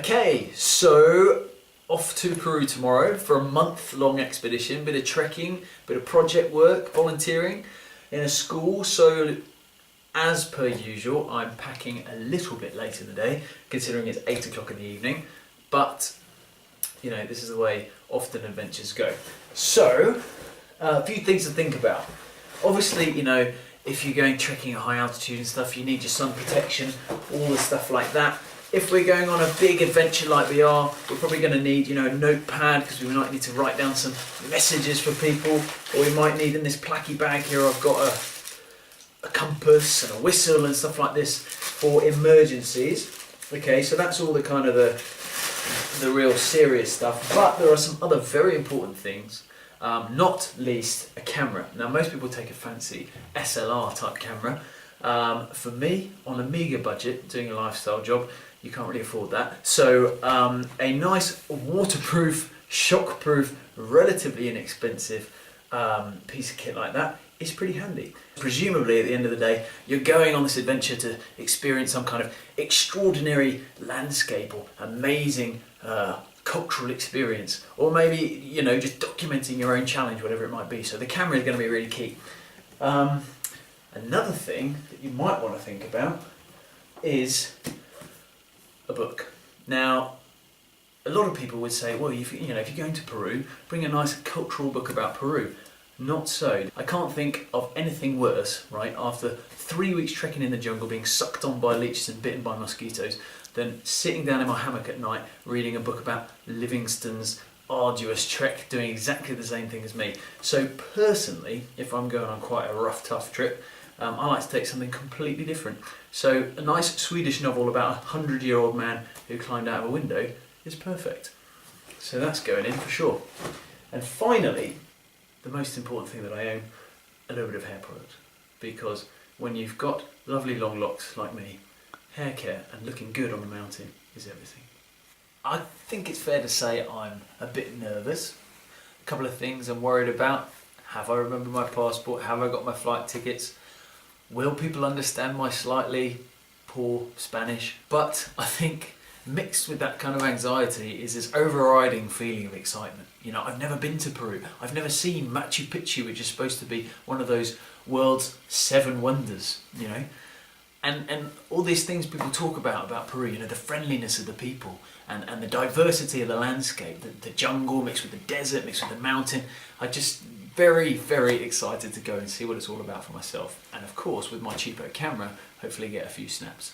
Okay, so off to Peru tomorrow for a month-long expedition, bit of trekking, bit of project work, volunteering in a school. So as per usual, I'm packing a little bit late in the day, considering it's 8 o'clock in the evening, but you know, this is the way often adventures go. So, a few things to think about. Obviously, you know, if you're going trekking at high altitude and stuff, you need your sun protection, all the stuff like that. If we're going on a big adventure like we are, we're probably going to need, you know, a notepad because we might need to write down some messages for people, or we might need in this placky bag here, I've got a compass and a whistle and stuff like this for emergencies. Okay, so that's all the kind of the real serious stuff, but there are some other very important things, not least a camera. Now most people take a fancy SLR type camera. For me, on a meagre budget, doing a lifestyle job, you can't really afford that. So a nice waterproof, shockproof, relatively inexpensive piece of kit like that is pretty handy. Presumably at the end of the day, you're going on this adventure to experience some kind of extraordinary landscape or amazing cultural experience, or maybe, you know, just documenting your own challenge, whatever it might be. So the camera is going to be really key. Another thing that you might want to think about is a book. Now, a lot of people would say, well, if you're going to Peru, bring a nice cultural book about Peru. Not so. I can't think of anything worse, right, after 3 weeks trekking in the jungle, being sucked on by leeches and bitten by mosquitoes, than sitting down in my hammock at night reading a book about Livingstone's arduous trek, doing exactly the same thing as me. So personally, if I'm going on quite a rough, tough trip, I like to take something completely different. So a nice Swedish novel about a 100-year-old man who climbed out of a window is perfect. So that's going in for sure. And finally, the most important thing that I own, a little bit of hair product. Because when you've got lovely long locks like me, hair care and looking good on the mountain is everything. I think it's fair to say I'm a bit nervous. A couple of things I'm worried about. Have I remembered my passport? Have I got my flight tickets? Will people understand my slightly poor Spanish? But I think mixed with that kind of anxiety is this overriding feeling of excitement. You know, I've never been to Peru. I've never seen Machu Picchu, which is supposed to be one of those world's 7 wonders, you know. And all these things people talk about Peru, you know, the friendliness of the people and the diversity of the landscape, the jungle mixed with the desert, mixed with the mountain. I'm just very, very excited to go and see what it's all about for myself. And of course, with my cheapo camera, hopefully get a few snaps.